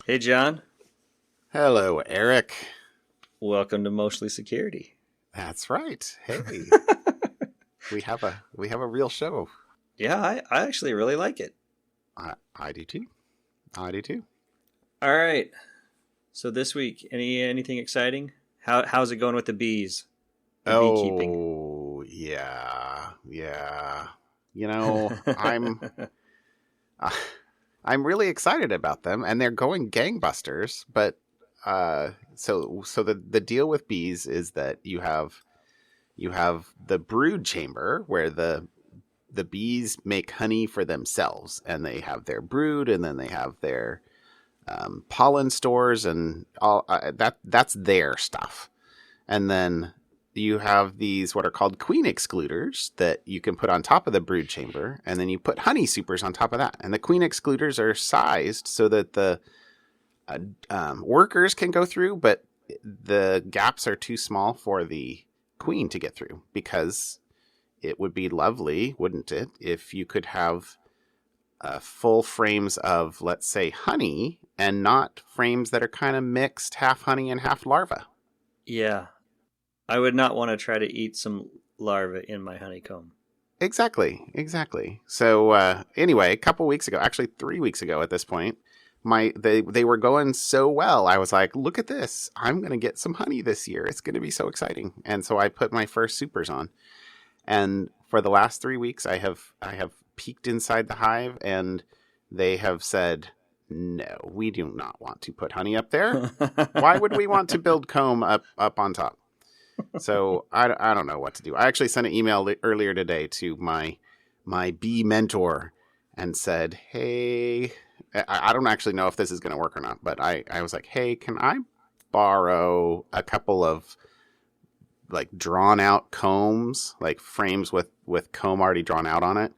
Hey, John. Hello, Eric. Welcome to Mostly Security. That's right. Hey, we have a real show. Yeah, I actually really like it. I do too. I do too. All right. So this week, anything exciting? How's it going with the bees? The beekeeping. Oh, yeah. You know, uh, I'm really excited about them, and they're going gangbusters. But so the deal with bees is that you have the brood chamber where the bees make honey for themselves, and they have their brood, and then they have their pollen stores, and all that's their stuff. And then you have these what are called queen excluders that you can put on top of the brood chamber, and then you put honey supers on top of that. And the queen excluders are sized so that the workers can go through, but the gaps are too small for the queen to get through, because it would be lovely, wouldn't it, if you could have full frames of, let's say, honey, and not frames that are kind of mixed, half honey and half larva. Yeah. I would not want to try to eat some larvae in my honeycomb. Exactly. So anyway, a couple weeks ago, actually 3 weeks ago at this point, they were going so well. I was like, look at this. I'm going to get some honey this year. It's going to be so exciting. And so I put my first supers on. And for the last 3 weeks, I have peeked inside the hive, and they have said, no, we do not want to put honey up there. Why would we want to build comb up on top? So I don't know what to do. I actually sent an email earlier today to my bee mentor and said, hey, I don't actually know if this is going to work or not, but I was like, hey, can I borrow a couple of like drawn out combs, like frames with comb already drawn out on it?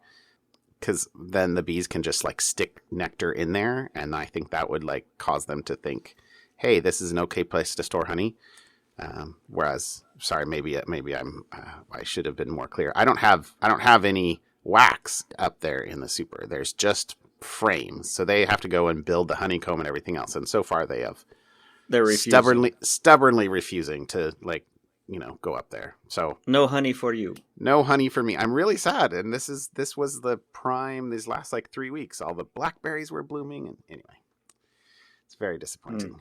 Because then the bees can just like stick nectar in there, and I think that would like cause them to think, hey, this is an okay place to store honey. Whereas, sorry, maybe I should have been more clear. I don't have any wax up there in the super. There's just frames, so they have to go and build the honeycomb and everything else. And so far, they're stubbornly refusing to go up there. So no honey for you. No honey for me. I'm really sad. And this was the prime. These last 3 weeks, all the blackberries were blooming, and anyway, it's very disappointing.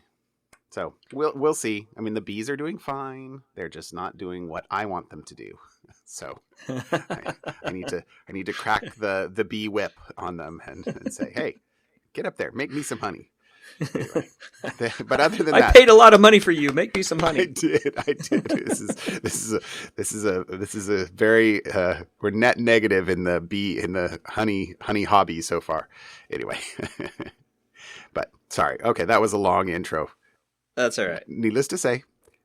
So we'll see. I mean, the bees are doing fine. They're just not doing what I want them to do. So I need to crack the bee whip on them and say, hey, get up there, make me some honey. Anyway, but other than that, I paid a lot of money for you. Make me some honey. I did. This is a very we're net negative in the honey hobby so far. Anyway, but sorry. Okay, that was a long intro. That's all right. Needless to say,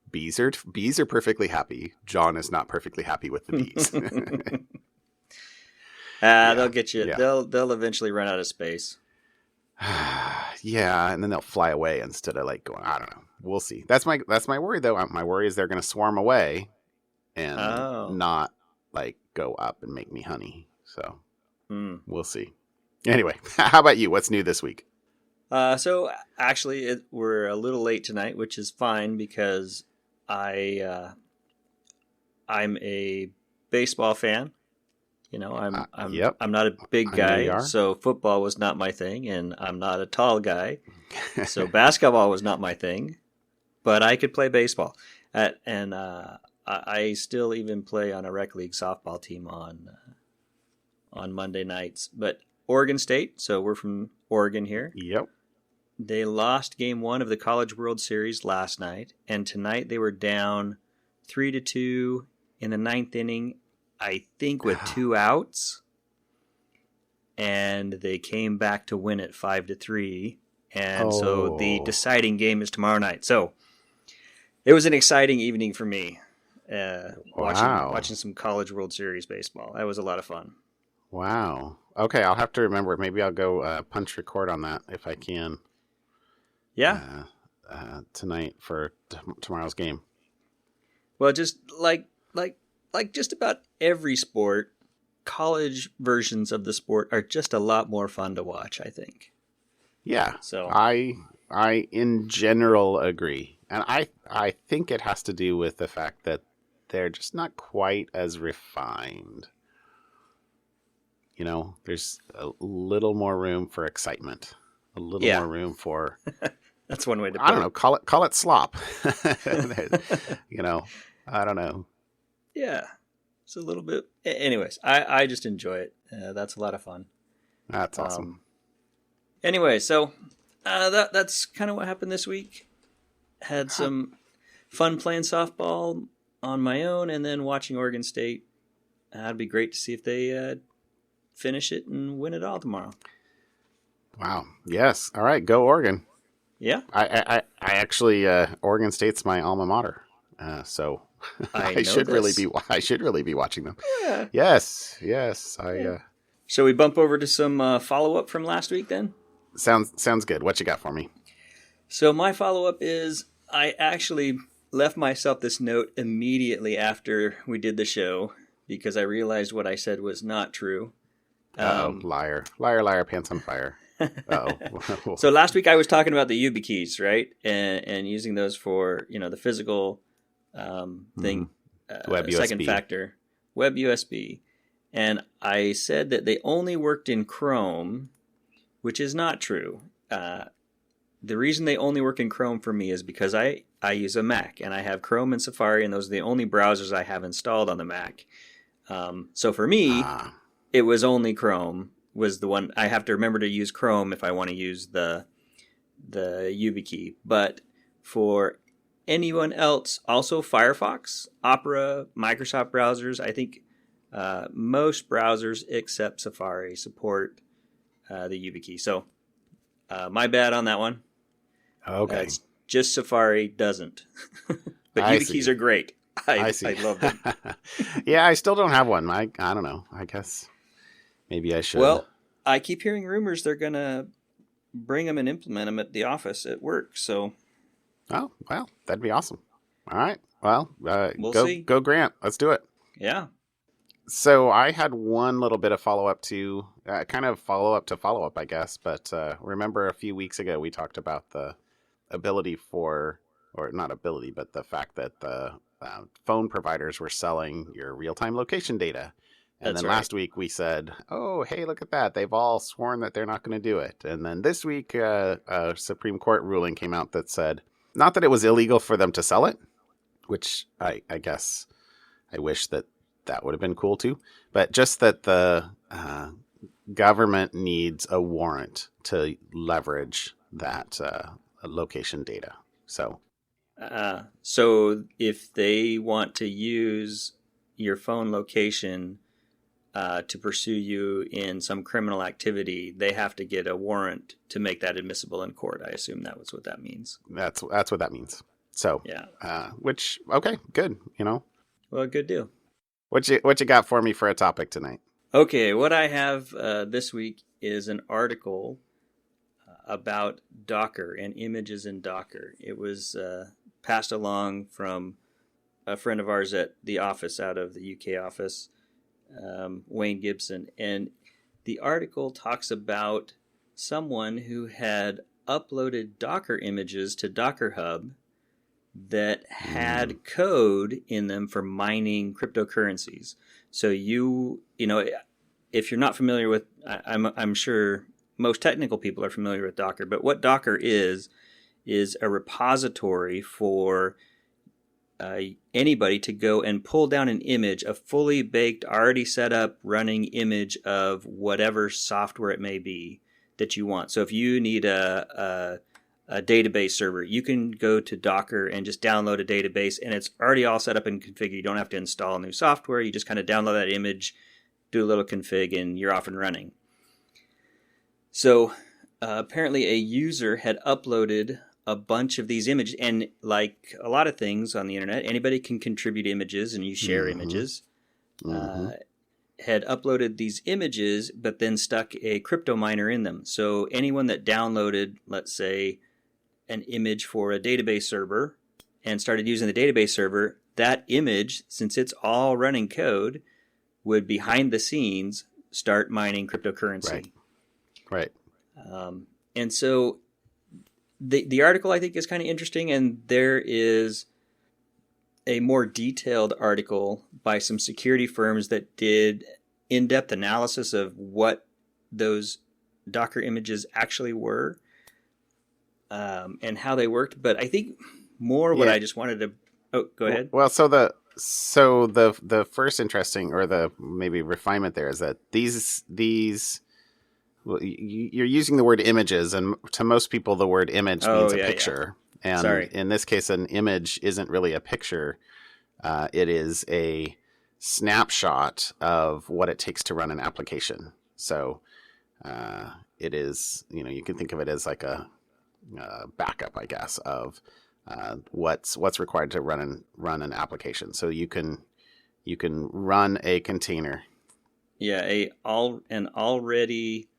bees are perfectly happy. John is not perfectly happy with the bees. They'll get you. Yeah. They'll eventually run out of space. Yeah, and then they'll fly away instead of going. I don't know. We'll see. That's my worry though. My worry is they're going to swarm away and not go up and make me honey. So we'll see. Anyway, how about you? What's new this week? So actually, we're a little late tonight, which is fine because I'm a baseball fan. You know, I'm not a big guy, so football was not my thing, and I'm not a tall guy, so basketball was not my thing, but I could play baseball, and I still even play on a rec league softball team on Monday nights. But Oregon State, so we're from Oregon here. Yep. They lost Game 1 of the College World Series last night, and tonight they were down 3-2 in the ninth inning, I think with 2 outs, and they came back to win it 5-3, and so the deciding game is tomorrow night. So it was an exciting evening for me, watching some College World Series baseball. That was a lot of fun. Wow. Okay, I'll have to remember. Maybe I'll go punch record on that if I can. Yeah. Tonight for tomorrow's game. Well, just like just about every sport, college versions of the sport are just a lot more fun to watch, I think. Yeah. So I I in general agree. And I think it has to do with the fact that they're just not quite as refined. There's a little more room for excitement, a little more room for that's one way to put it. I don't know, call it slop. I don't know. Yeah. It's a little bit. Anyways, I just enjoy it. That's a lot of fun. That's awesome. Anyway, so that's kind of what happened this week. Had some fun playing softball on my own, and then watching Oregon State. It'd be great to see if they finish it and win it all tomorrow. Wow. Yes. All right. Go Oregon. Yeah. I actually Oregon State's my alma mater, so I should really be watching them. Yeah. Yes. Shall we bump over to some follow up from last week then? Sounds good. What you got for me? So my follow up is I actually left myself this note immediately after we did the show because I realized what I said was not true. Liar, pants on fire. So last week I was talking about the YubiKeys, right? And using those for, the physical thing, Web second USB. factor, Web USB. And I said that they only worked in Chrome, which is not true. The reason they only work in Chrome for me is because I use a Mac, and I have Chrome and Safari, and those are the only browsers I have installed on the Mac. So for me, it was only Chrome was the one. I have to remember to use Chrome if I want to use the YubiKey. But for anyone else, also Firefox, Opera, Microsoft browsers, I think most browsers except Safari support the YubiKey. So my bad on that one. Okay. It's just Safari doesn't. But YubiKeys are great. I love them. Yeah, I still don't have one. I don't know. I guess maybe I should. Well, I keep hearing rumors they're going to bring them and implement them at the office at work. So. Oh, well, that'd be awesome. All right. Well, we'll see. Go Grant. Let's do it. Yeah. So I had one little bit of follow-up to, kind of follow-up to follow-up, I guess. But remember a few weeks ago we talked about the ability for, or not ability, but the fact that the phone providers were selling your real-time location data. And then last week we said, oh, hey, look at that. They've all sworn that they're not going to do it. And then this week a Supreme Court ruling came out that said, not that it was illegal for them to sell it, which I guess I wish that would have been cool too. But just that the government needs a warrant to leverage that location data. So if they want to use your phone location to pursue you in some criminal activity, they have to get a warrant to make that admissible in court. I assume that was what that means. That's what that means. So yeah, which okay, good. Well, good deal. What you got for me for a topic tonight? Okay, what I have this week is an article about Docker and images in Docker. It was passed along from a friend of ours at the office out of the UK office, Wayne Gibson. And the article talks about someone who had uploaded Docker images to Docker Hub that had code in them for mining cryptocurrencies. So if you're not familiar with, I'm sure most technical people are familiar with Docker, but what Docker is a repository for anybody to go and pull down an image, a fully baked, already set up running image of whatever software it may be that you want. So if you need a database server, you can go to Docker and just download a database, and it's already all set up and configured. You don't have to install new software. You just kind of download that image, do a little config, and you're off and running. So apparently a user had uploaded a bunch of these images, and like a lot of things on the internet, anybody can contribute images and you share images. Had uploaded these images, but then stuck a crypto miner in them. So anyone that downloaded, let's say, an image for a database server and started using the database server, that image, since it's all running code, would behind the scenes start mining cryptocurrency. Right. And so the article I think is kind of interesting, and there is a more detailed article by some security firms that did in-depth analysis of what those Docker images actually were, and how they worked. But I think more what I just wanted to... Oh, go ahead. Well, so the first interesting, or the maybe refinement there, is that these well, you're using the word images, and to most people the word image means a picture. Yeah. And in this case, an image isn't really a picture. It is a snapshot of what it takes to run an application. So it is, you can think of it as like a backup, I guess, of what's required to run an application. So you can run a container. Yeah, an already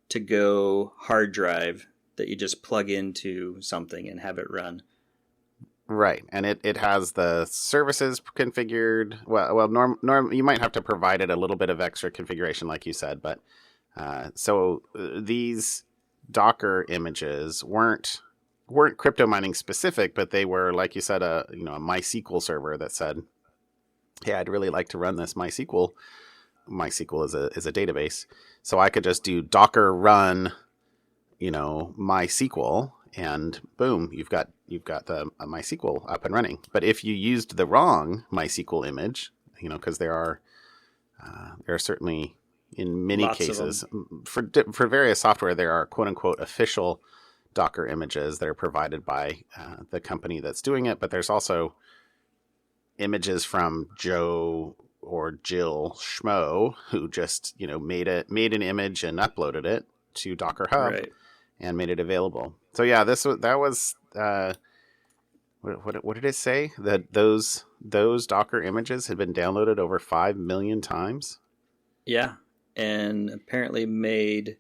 to go hard drive that you just plug into something and have it run. Right, and it has the services configured. Well, you might have to provide it a little bit of extra configuration, like you said, but so these Docker images weren't crypto mining specific, but they were, like you said, a MySQL server that said, "Hey, I'd really like to run this MySQL." MySQL is a database, so I could just do Docker run, MySQL, and boom, you've got the MySQL up and running. But if you used the wrong MySQL image, because there are certainly, in many cases, for various software, there are quote unquote official Docker images that are provided by the company that's doing it, but there's also images from Joe or Jill Schmo who just made an image and uploaded it to Docker Hub, right, and made it available. So yeah, that was what did it say, that those Docker images had been downloaded over 5 million times? Yeah, and apparently made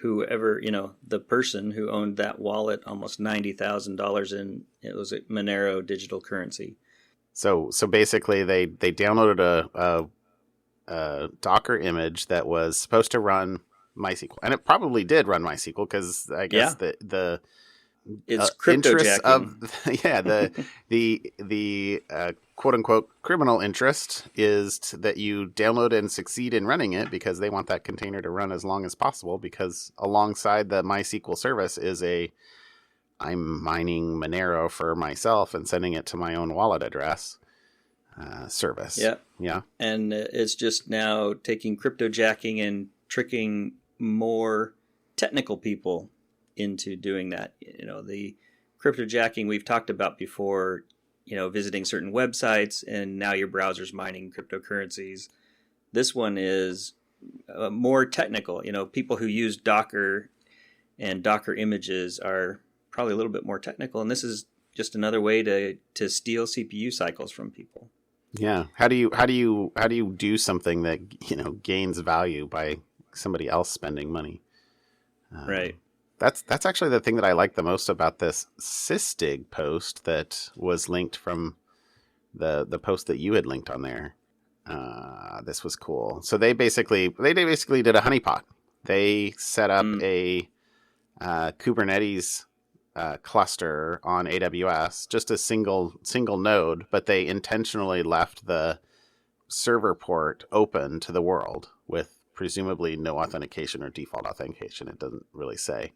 whoever, the person who owned that wallet almost $90,000 in, it was a Monero digital currency. So basically they downloaded a Docker image that was supposed to run MySQL, and it probably did run MySQL, because I guess the it's cryptojacking of the quote unquote criminal interest is that you download and succeed in running it, because they want that container to run as long as possible, because alongside the MySQL service is I'm mining Monero for myself and sending it to my own wallet address service. Yeah. And it's just now taking cryptojacking and tricking more technical people into doing that. The cryptojacking we've talked about before, visiting certain websites, and now your browser's mining cryptocurrencies. This one is more technical. People who use Docker and Docker images are probably a little bit more technical, and this is just another way to steal CPU cycles from people. Yeah. How do you do something that gains value by somebody else spending money? Right. That's actually the thing that I like the most about this Sysdig post that was linked from the post that you had linked on there. This was cool. So they basically did a honeypot. They set up a Kubernetes cluster on AWS, just a single node, but they intentionally left the server port open to the world with presumably no authentication or default authentication. It doesn't really say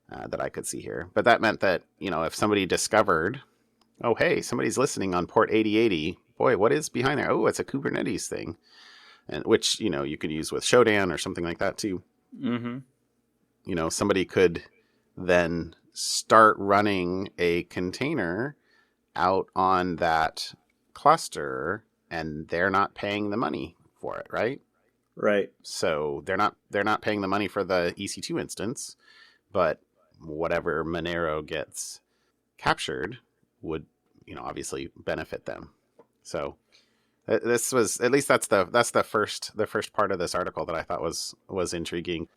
that I could see here, but that meant that if somebody discovered, oh hey, somebody's listening on port 8080, boy, what is behind there? Oh, it's a Kubernetes thing, and which you could use with Shodan or something like that too. Mm-hmm. Somebody could then start running a container out on that cluster, and they're not paying the money for it, right? Right. So they're not paying the money for the EC2 instance, but whatever Monero gets captured would, obviously benefit them. So this was, at least that's the first part of this article that I thought was intriguing.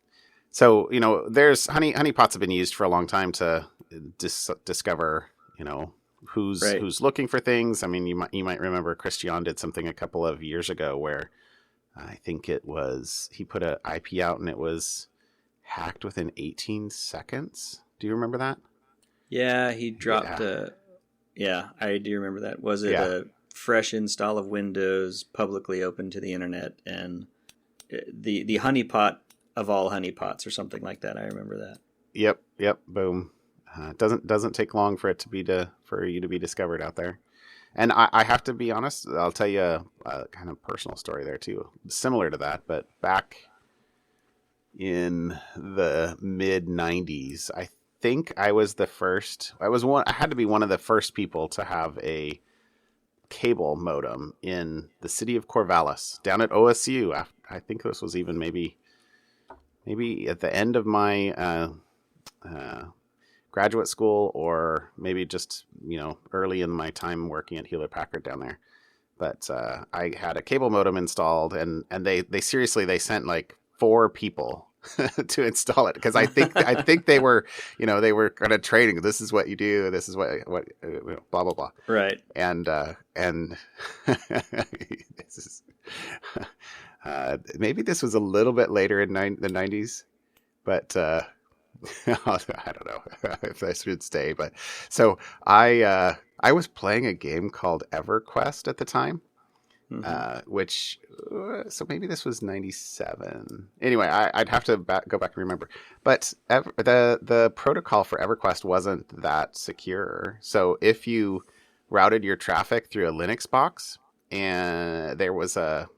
So, there's honeypots have been used for a long time to discover, who's looking for things. I mean, you might remember Christian did something a couple of years ago where I think he put an IP out and it was hacked within 18 seconds. Do you remember that? Yeah, he dropped I do remember that. Was it a fresh install of Windows publicly open to the internet, and the honeypot of all honeypots or something like that? I remember that. Yep, boom. Doesn't take long for you to be discovered out there. And I have to be honest, I'll tell you a kind of personal story there too, similar to that. But back in the mid 90s, I think I was the first. I had to be one of the first people to have a cable modem in the city of Corvallis, down at OSU. I think this was even maybe at the end of my graduate school, or maybe just, early in my time working at Hewlett Packard down there. But I had a cable modem installed, and they seriously, they sent like 4 people to install it, because I think they were, they were kind of training. This is what you do. This is what blah blah blah. Right. And this is maybe this was a little bit later in the 90s, but. I don't know if I should stay, but so I was playing a game called EverQuest at the time, which so maybe this was 97. Anyway, I'd have to go back and remember. But the protocol for EverQuest wasn't that secure. So if you routed your traffic through a Linux box, and there was a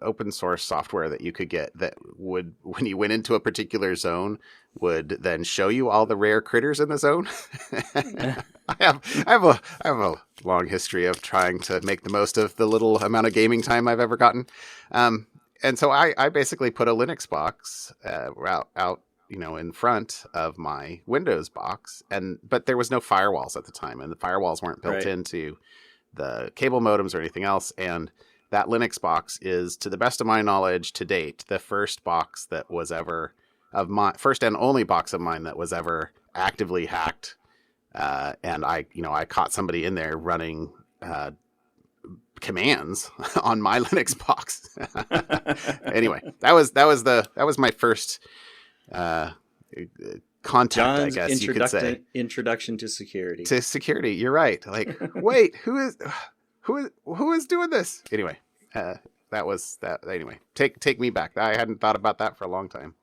open source software that you could get that would, when you went into a particular zone, would then show you all the rare critters in the zone. I have a long history of trying to make the most of the little amount of gaming time I've ever gotten. And so I basically put a Linux box out in front of my Windows box, but there was no firewalls at the time, and the firewalls weren't built into the cable modems or anything else. And that Linux box is, to the best of my knowledge to date, the first box that was ever first and only box of mine that was ever actively hacked. And I caught somebody in there running commands on my Linux box. Anyway, that was my first contact, John's, I guess you could say. Introduction to security. To security, you're right. Like, wait, who is doing this? Anyway, that was that. Anyway, take me back. I hadn't thought about that for a long time.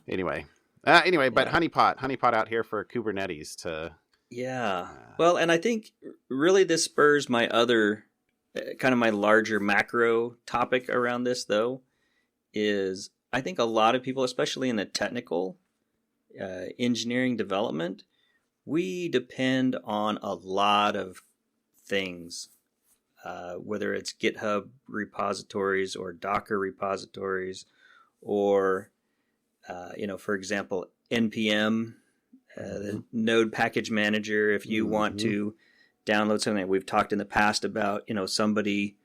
Anyway, but honeypot out here for Kubernetes to. Yeah. Well, and I think really this spurs my other kind of my larger macro topic around this, though, is I think a lot of people, especially in the technical engineering development, we depend on a lot of things, whether it's GitHub repositories or Docker repositories, or, for example, NPM, the Node Package Manager. If you want to download something, we've talked in the past about, somebody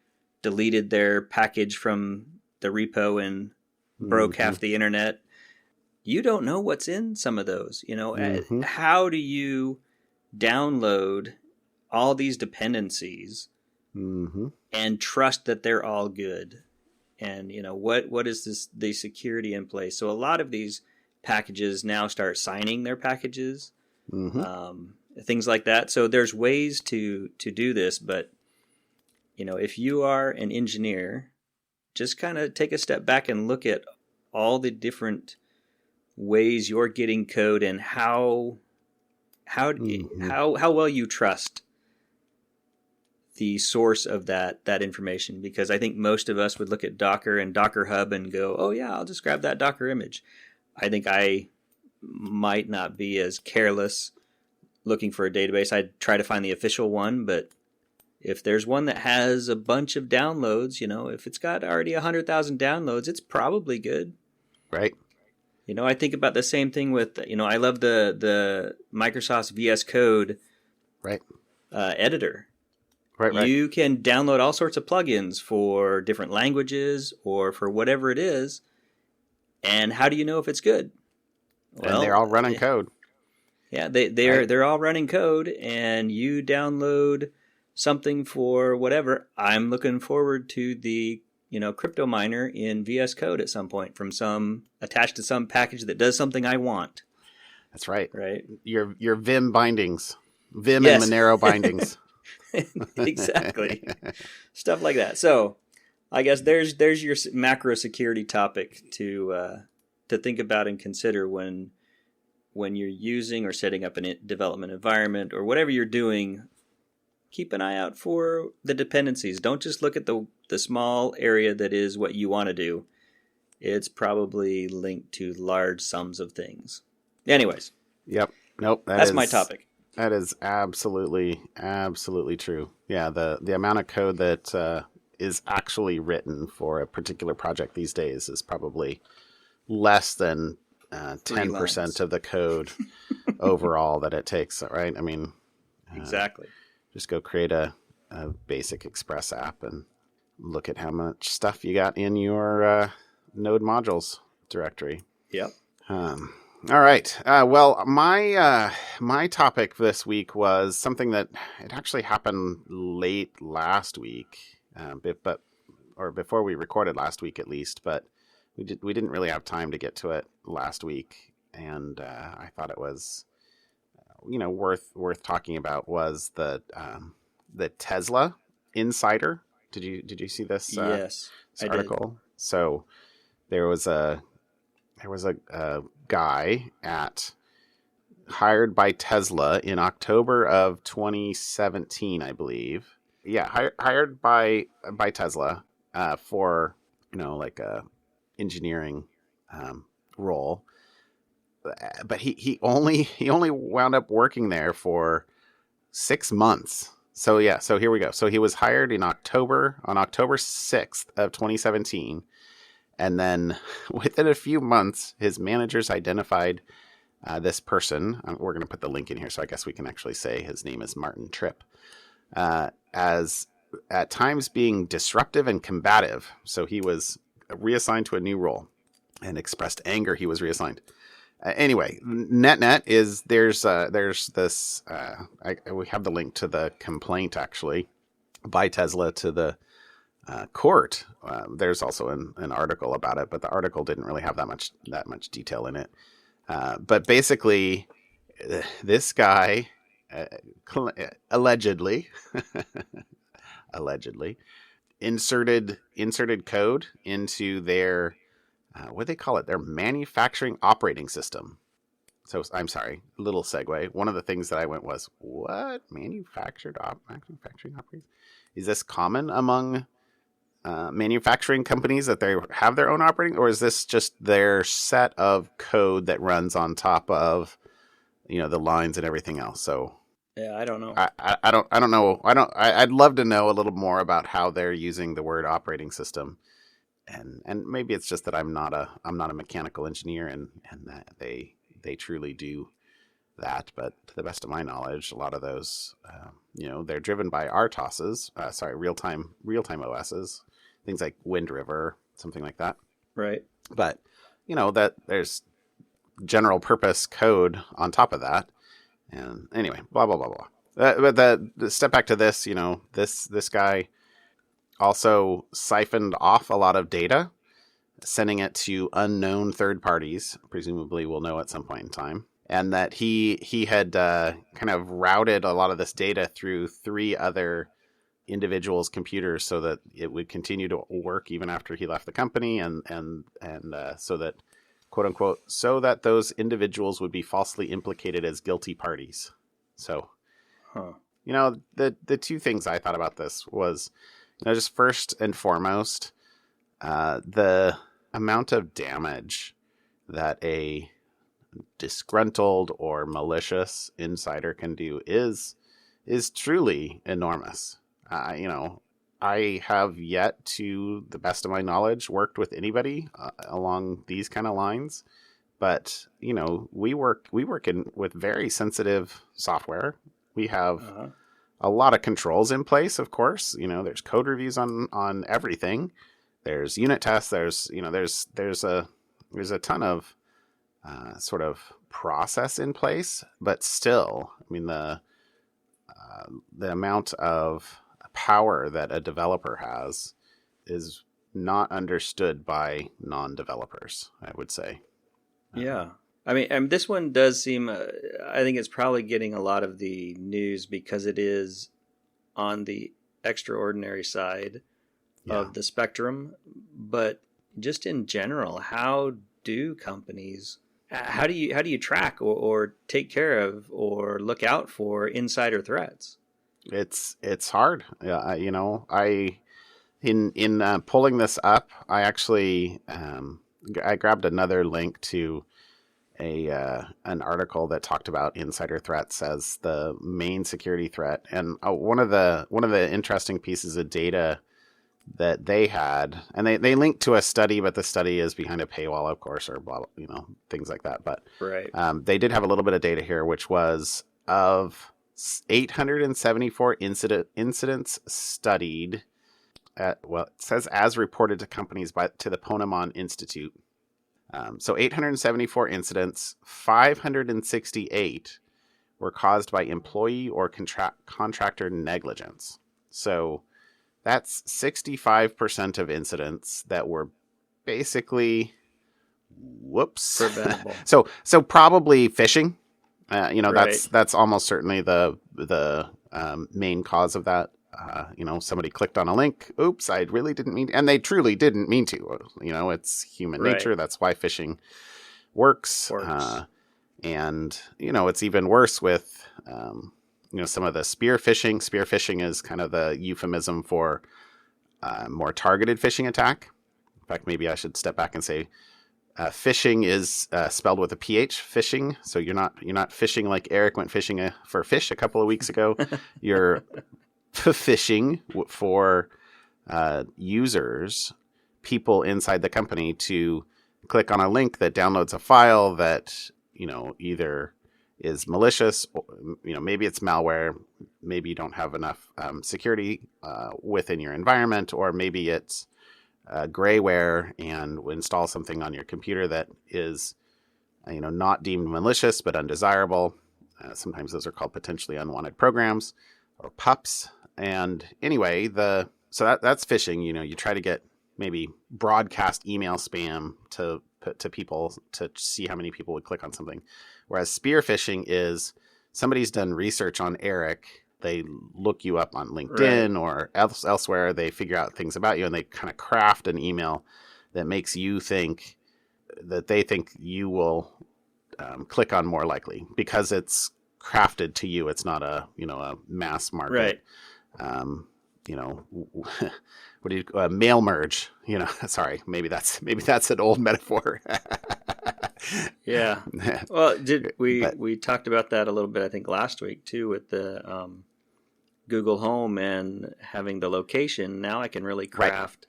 deleted their package from the repo and broke half the internet. You don't know what's in some of those, How do you download all these dependencies and trust that they're all good? And, what is the security in place? So a lot of these packages now start signing their packages, things like that. So there's ways to do this, but, if you are an engineer, just kind of take a step back and look at all the different ways you're getting code and how well you trust the source of that information. Because I think most of us would look at Docker and Docker Hub and go, oh yeah, I'll just grab that Docker image. I think I might not be as careless looking for a database. I'd try to find the official one, but if there's one that has a bunch of downloads, if it's got already 100,000 downloads, it's probably good. Right. I think about the same thing with, I love the Microsoft's VS Code editor. Right. You can download all sorts of plugins for different languages or for whatever it is. And how do you know if it's good? Well, and they're all running code. Yeah, they're all running code, and you download something for whatever. I'm looking forward to the crypto miner in VS Code at some point attached to some package that does something I want. That's right. Right. Your Vim bindings, Vim yes. and Monero bindings. Exactly. Stuff like that. So I guess there's your macro security topic to think about and consider when you're using or setting up a development environment or whatever you're doing. Keep an eye out for the dependencies. Don't just look at the small area that is what you want to do. It's probably linked to large sums of things. Anyways. Yep. Nope. That's my topic. That is absolutely true. Yeah. The amount of code that is actually written for a particular project these days is probably less than 10% of the code overall that it takes. Right. I mean, exactly. Just go create a basic Express app and look at how much stuff you got in your node modules directory. Yep. All right. Well, my topic this week was something that it actually happened late last week, or before we recorded last week at least. But we didn't really have time to get to it last week, and I thought it was worth talking about. Was the Tesla insider? Did you see this? Yes, this article. Did. So there was a guy hired by Tesla in October of 2017, I believe. Yeah, hired by Tesla for like a engineering role. But he only wound up working there for 6 months. So yeah, so here we go. So he was hired on October 6th of 2017. And then within a few months, his managers identified this person. We're going to put the link in here, so I guess we can actually say his name is Martin Tripp, as at times being disruptive and combative. So he was reassigned to a new role and expressed anger he was reassigned. Anyway, net is there's this. We have the link to the complaint actually by Tesla to the court. There's also an article about it, but the article didn't really have that much detail in it. But basically, this guy allegedly inserted code into their what do they call it? Their manufacturing operating system. So I'm sorry, little segue. One of the things that I went was, what manufacturing operating? Is this common among manufacturing companies that they have their own operating, or is this just their set of code that runs on top of, the lines and everything else? So yeah, I don't know. I don't know. I'd love to know a little more about how they're using the word operating system, and maybe it's just that I'm not a mechanical engineer, and that they truly do that. But to the best of my knowledge, a lot of those, they're driven by RTOSs, real-time OSs, things like Wind River, something like that. Right. But, that there's general purpose code on top of that. And anyway, blah, blah, blah, blah. But the step back to this, this guy also siphoned off a lot of data, sending it to unknown third parties, presumably we'll know at some point in time. And that he had kind of routed a lot of this data through 3 other individuals' computers so that it would continue to work even after he left the company, and so that, quote unquote, so that those individuals would be falsely implicated as guilty parties. So, the 2 things I thought about this was, just first and foremost, the amount of damage that a disgruntled or malicious insider can do is truly enormous. I have yet, to the best of my knowledge, worked with anybody along these kind of lines, but we work with very sensitive software. We have a lot of controls in place, of course. There's code reviews on everything. There's unit tests. There's a ton of sort of process in place, but still, I mean, the amount of power that a developer has is not understood by non-developers, I would say. Yeah. I mean, this one does seem, I think it's probably getting a lot of the news because it is on the extraordinary side of the spectrum. But just in general, how do companies, how do you track or take care of or look out for insider threats? It's hard. Yeah, in pulling this up, I actually I grabbed another link to an article that talked about insider threats as the main security threat. And one of the interesting pieces of data that they had, and they linked to a study, but the study is behind a paywall, of course, or blah, things like that. But right. They did have a little bit of data here, which was of 874 incidents studied at, well, it says as reported to companies to the Ponemon Institute. So 874 incidents, 568 were caused by employee or contractor negligence. So that's 65% of incidents that were basically, preventable. So probably phishing. Right. That's almost certainly the main cause of that. Somebody clicked on a link. Oops, I really didn't mean, and they truly didn't mean to. It's human nature. That's why phishing works. And it's even worse with some of the spear phishing. Spear phishing is kind of the euphemism for more targeted phishing attack. In fact, maybe I should step back and say phishing is spelled with a PH. Phishing. So you're not fishing like Eric went fishing for fish a couple of weeks ago. You're phishing for users, people inside the company, to click on a link that downloads a file that either is malicious, or, maybe it's malware, maybe you don't have enough security within your environment, or maybe it's grayware and install something on your computer that is not deemed malicious but undesirable. Sometimes those are called potentially unwanted programs, or pups. And anyway, so that's phishing. You try to get maybe broadcast email spam to people to see how many people would click on something. Whereas spear phishing is somebody's done research on Eric. They look you up on LinkedIn or elsewhere. They figure out things about you, and they kind of craft an email that makes you think that they think you will click on more likely because it's crafted to you. It's not a mass market. Right. What do you mail merge? Sorry, maybe that's an old metaphor. Yeah. Well, we talked about that a little bit, I think, last week too, with the Google Home and having the location. Now I can really craft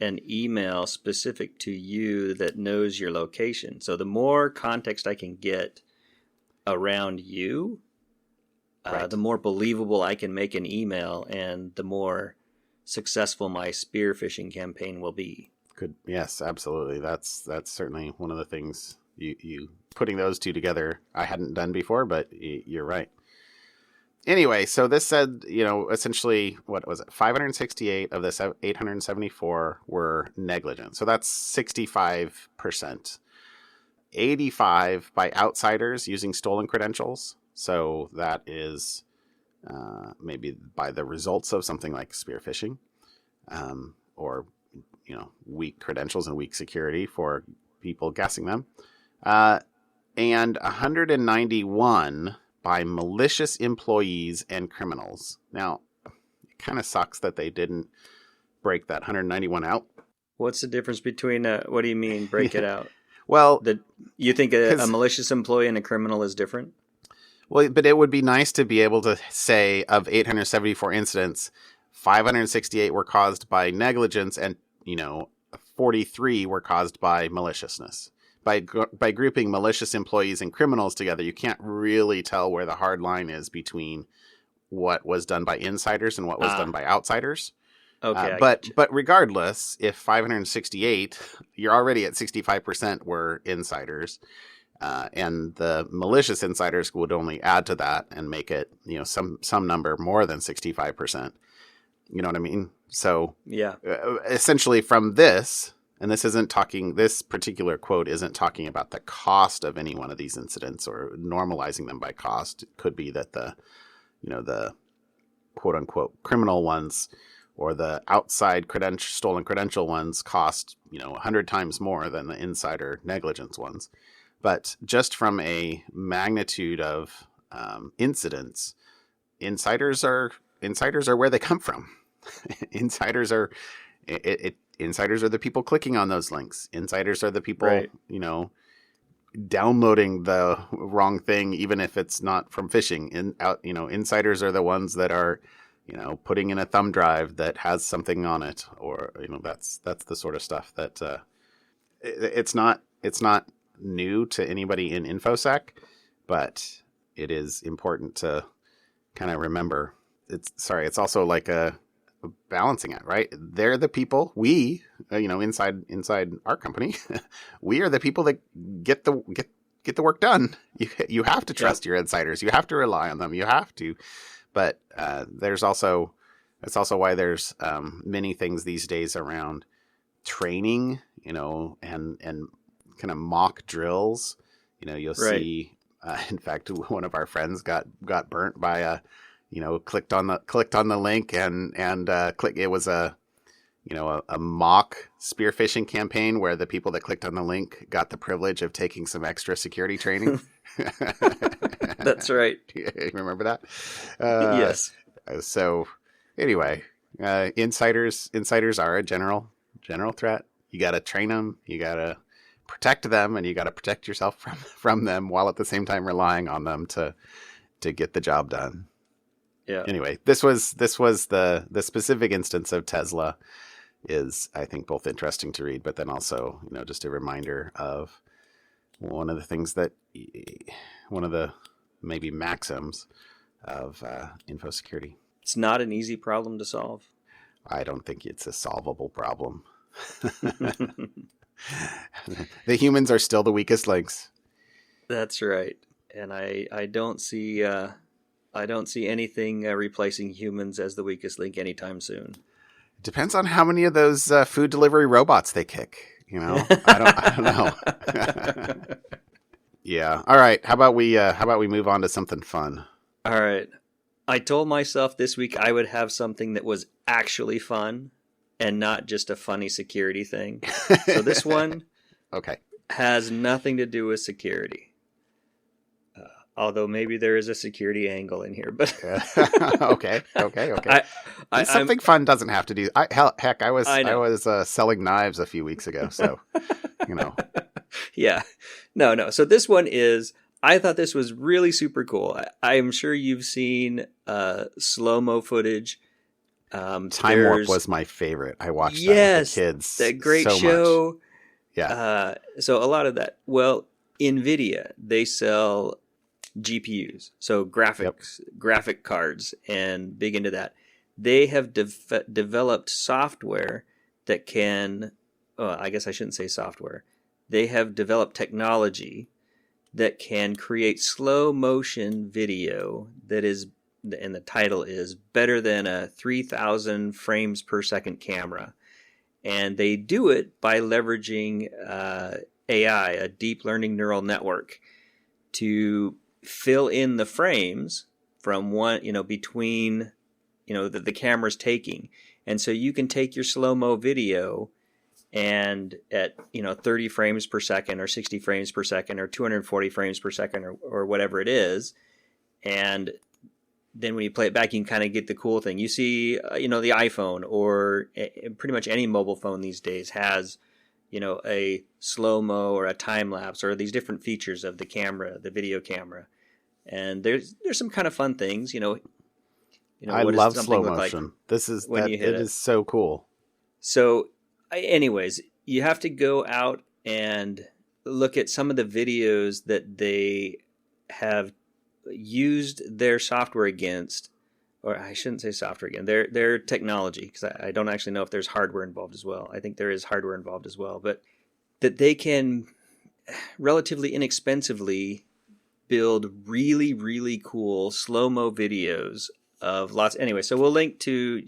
an email specific to you that knows your location. So the more context I can get around you, the more believable I can make an email, and the more successful my spear phishing campaign will be. Good. Yes, absolutely. That's certainly one of the things you putting those two together I hadn't done before, but you're right. Anyway, so this said, essentially, what was it? 568 of this 874 were negligent. So that's 65%. 85 by outsiders using stolen credentials. So that is maybe by the results of something like spear phishing, or weak credentials and weak security for people guessing them, and 191 by malicious employees and criminals. Now, it kind of sucks that they didn't break that 191 out. What's the difference between what do you mean break it out? Well, you think a malicious employee and a criminal is different? Well, but it would be nice to be able to say of 874 incidents, 568 were caused by negligence, and 43 were caused by maliciousness. By grouping malicious employees and criminals together, you can't really tell where the hard line is between what was done by insiders and what was done by outsiders. Okay, but regardless, if 568, you're already at 65% were insiders. And the malicious insiders would only add to that and make it, some number more than 65%. You know what I mean? So yeah, essentially from this, And this particular quote isn't talking about the cost of any one of these incidents or normalizing them by cost. It could be that the quote unquote criminal ones or the outside stolen credential ones cost, 100 times more than the insider negligence ones. But just from a magnitude of incidents, insiders are where they come from. Insiders are the people clicking on those links. Insiders are the people, right. Downloading the wrong thing, even if it's not from phishing. Insiders are the ones that are, putting in a thumb drive that has something on it, or that's the sort of stuff that it's not new to anybody in InfoSec, but it is important to kind of remember. It's also like a balancing act, right? They're the people, we, inside our company, we are the people that get the work done. You have to trust your insiders. You have to rely on them. You have to. But that's also why there's many things these days around training, and kind of mock drills. You'll see. In fact, one of our friends got burnt by a, clicked on the link and it was a mock spear phishing campaign where the people that clicked on the link got the privilege of taking some extra security training. That's right. You remember that? Yes. So anyway, insiders are a general threat. You got to train them. You got to protect them, and you got to protect yourself from them, while at the same time relying on them to get the job done. Yeah. Anyway, this was the specific instance of Tesla is, I think, both interesting to read, but then also, just a reminder of one of the things that one of the maybe maxims of info security. It's not an easy problem to solve. I don't think it's a solvable problem. The humans are still the weakest links. That's right. And I don't see anything replacing humans as the weakest link anytime soon. It depends on how many of those food delivery robots they kick. I don't know. Yeah. All right. How about we move on to something fun? All right. I told myself this week I would have something that was actually fun and not just a funny security thing. So this one has nothing to do with security. Although maybe there is a security angle in here, but okay. Something fun doesn't have to do. I was selling knives a few weeks ago, so Yeah, no. So this one is. I thought this was really super cool. I'm sure you've seen slow-mo footage. Time Warp was my favorite. I watched that with the kids. That great so show. Much. Yeah. So a lot of that. Well, NVIDIA, they sell GPUs, so graphic cards, and big into that. They have developed software that can, I guess I shouldn't say software. They have developed technology that can create slow motion video that is, and the title is, better than a 3,000 frames per second camera. And they do it by leveraging AI, a deep learning neural network, to fill in the frames from one, between, that the camera's taking. And so you can take your slow-mo video and at, 30 frames per second or 60 frames per second or 240 frames per second or whatever it is. And then when you play it back, you can kind of get the cool thing. You see, the iPhone or pretty much any mobile phone these days has, a slow-mo or a time-lapse or these different features of the camera, the video camera. And there's some kind of fun things, I love slow motion. Like it is so cool. So anyways, you have to go out and look at some of the videos that they have used their software against, or I shouldn't say software again, their technology, because I don't actually know if there's hardware involved as well. I think there is hardware involved as well, but that they can relatively inexpensively build really, really cool slow-mo videos of lots. Anyway, so we'll link to,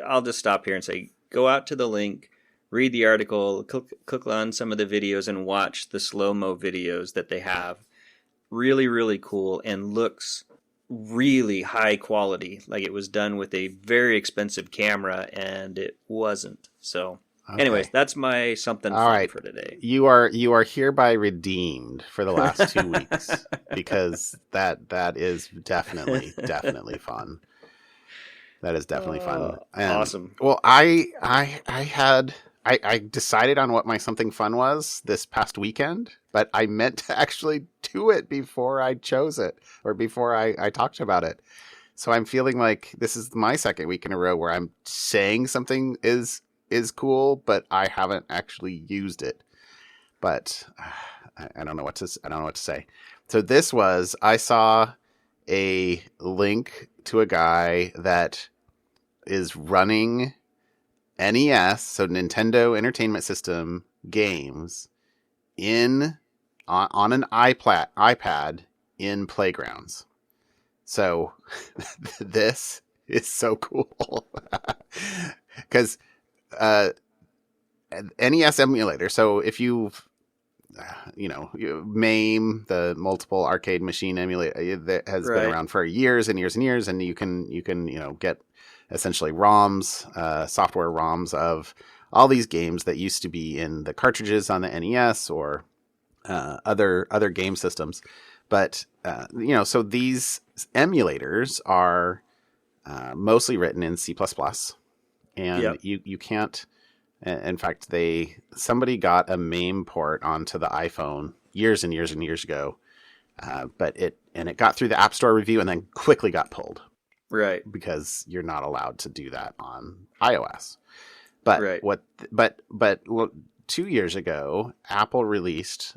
I'll just stop here and say, go out to the link read the article, click on some of the videos, and watch the slow-mo videos that they have. Really, really cool, and looks really high quality. Like it was done with a very expensive camera, and it wasn't. So, anyways, that's my something fun for today. You are hereby redeemed for the last 2 weeks because that is definitely fun. That is definitely fun. Awesome. Well, I decided on what my something fun was this past weekend, but I meant to actually do it before I chose it or before I talked about it. So I'm feeling like this is my second week in a row where I'm saying something is cool, but I haven't actually used it. But I don't know what to say. So this was, I saw a link to a guy that is running NES, so Nintendo Entertainment System games on an iPad in playgrounds. So this is so cool because NES emulator. So if you MAME, the multiple arcade machine emulator that has been around for years and years and years, and you can get essentially ROMs, software ROMs of all these games that used to be in the cartridges on the NES or other game systems. But so these emulators are mostly written in C++, and you can't. In fact, somebody got a MAME port onto the iPhone years and years and years ago, but it got through the App Store review and then quickly got pulled. Right. Because you're not allowed to do that on iOS. But but 2 years ago, Apple released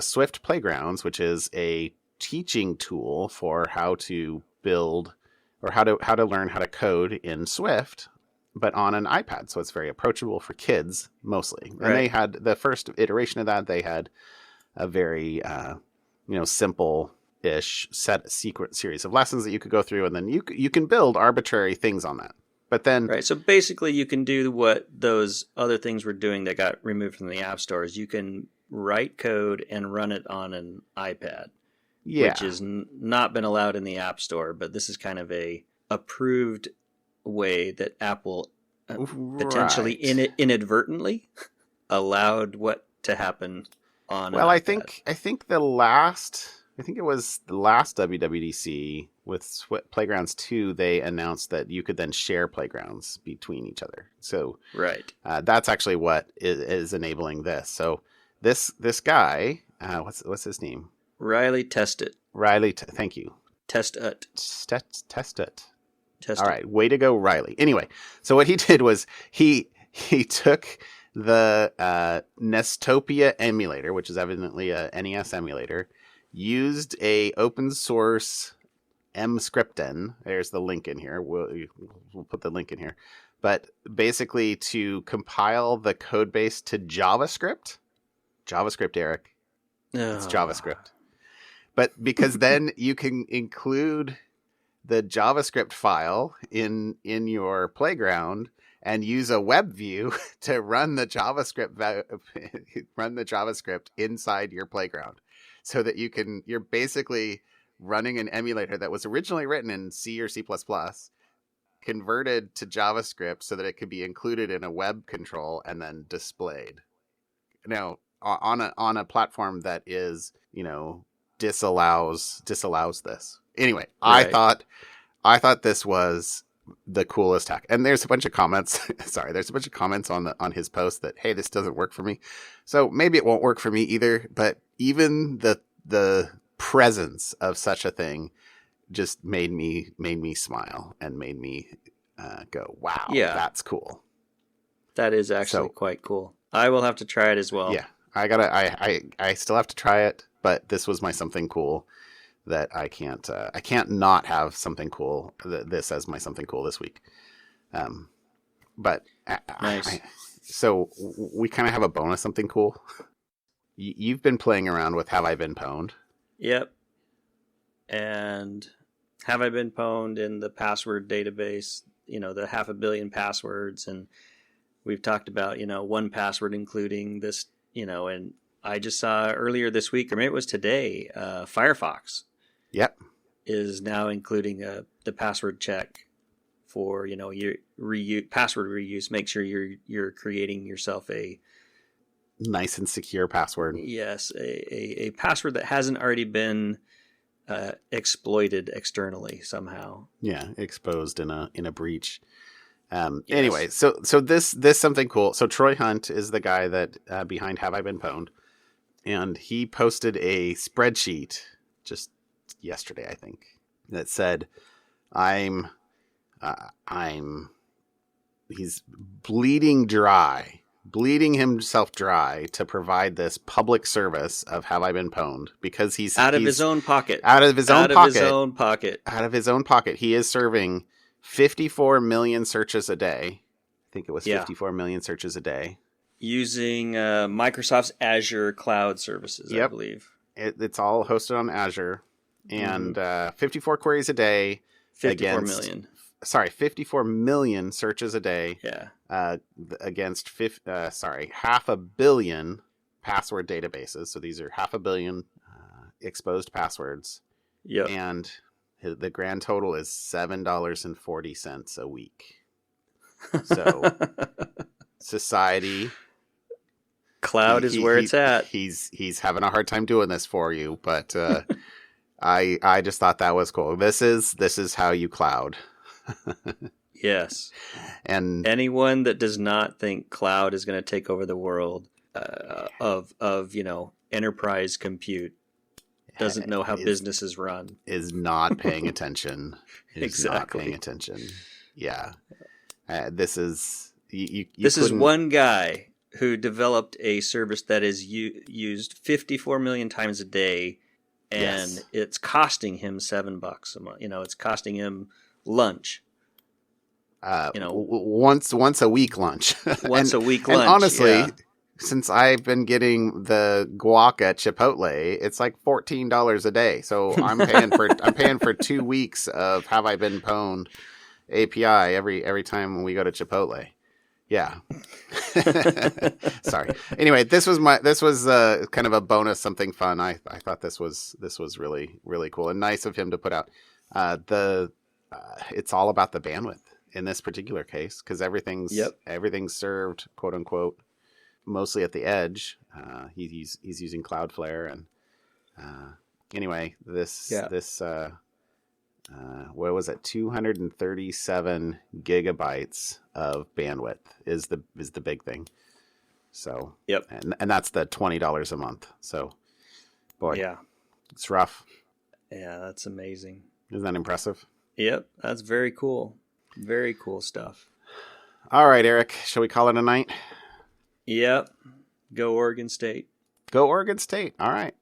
Swift Playgrounds, which is a teaching tool for how to build or how to learn how to code in Swift, but on an iPad. So it's very approachable for kids mostly. And they had the first iteration of that. They had a very simple-ish secret series of lessons that you could go through, and then you can build arbitrary things on that. But then so basically you can do what those other things were doing that got removed from the app stores. You can write code and run it on an iPad, which has not been allowed in the App Store, but this is kind of a approved way that Apple potentially inadvertently allowed what to happen on. Well, I think it was the last WWDC with Playgrounds 2. They announced that you could then share playgrounds between each other. So that's actually what is enabling this. So this guy, what's his name? Riley Testit. Thank you. Testit. All right, way to go, Riley. Anyway, so what he did was he took the Nestopia emulator, which is evidently a NES emulator, used a open source mscripten. There's the link in here. We'll put the link in here. But basically to compile the code base to JavaScript, Eric. It's JavaScript. But because then you can include the JavaScript file in your playground and use a web view to run the JavaScript inside your playground, so that you're basically running an emulator that was originally written in C or C++, converted to JavaScript so that it could be included in a web control and then displayed. Now, on a platform that is, disallows this. Anyway, I thought this was the coolest hack. And there's a bunch of comments. There's a bunch of comments on his post that, hey, this doesn't work for me. So maybe it won't work for me either. But even the presence of such a thing just made me smile and made me go, wow, that's cool. That is actually quite cool. I will have to try it as well. Yeah, I still have to try it, but this was my something cool that I can't not have something cool, this as my something cool this week. But nice. So we kind of have a bonus something cool. You've been playing around with Have I Been Pwned? Yep. And Have I Been Pwned in the password database, the 500 million passwords. And We've talked about, 1Password including this, and I just saw earlier this week, or maybe it was today, Firefox. Yep. Is now including the password check for, your password reuse. Make sure you're creating yourself a nice and secure password. Yes, a password that hasn't already been exploited externally somehow. Yeah, exposed in a breach. Yes. Anyway, so this something cool. So Troy Hunt is the guy that behind Have I Been Pwned, and he posted a spreadsheet just yesterday, I think, that said, he's bleeding himself dry to provide this public service of Have I Been Pwned, because he's out of his own pocket. Out of his own pocket. He is serving 54 million searches a day. I think it was 54 million searches a day. Using Microsoft's Azure cloud services, I believe. It's all hosted on Azure. And 54 queries a day. 54 million. Sorry, 54 million searches a day. Yeah. Against 500 million password databases. So these are 500 million exposed passwords. Yep. And the grand total is $7.40 a week. So society, cloud is where it's at. He's having a hard time doing this for you, but I just thought that was cool. This is how you cloud. Yes. And anyone that does not think cloud is going to take over the world of enterprise compute doesn't know how businesses run. Is not paying attention. Exactly. Not paying attention. Yeah. This is this is one guy who developed a service that is used 54 million times a day, and it's costing him $7 a month. It's costing him lunch. Once a week lunch. Once a week lunch. And honestly, since I've been getting the guac at Chipotle, it's like $14 a day. So I'm paying for 2 weeks of Have I Been Pwned API every time we go to Chipotle. Yeah. Sorry. Anyway, this was kind of a bonus, something fun. I thought this was really, really cool and nice of him to put out. It's all about the bandwidth in this particular case, because everything's served, quote unquote, mostly at the edge. He's using Cloudflare, and anyway, what was it? 237 gigabytes of bandwidth is the big thing. So and that's the $20 a month. So, boy, it's rough. Yeah, that's amazing. Isn't that impressive? Yep, that's very cool. Very cool stuff. All right, Eric, shall we call it a night? Yep. Go Oregon State. Go Oregon State. All right.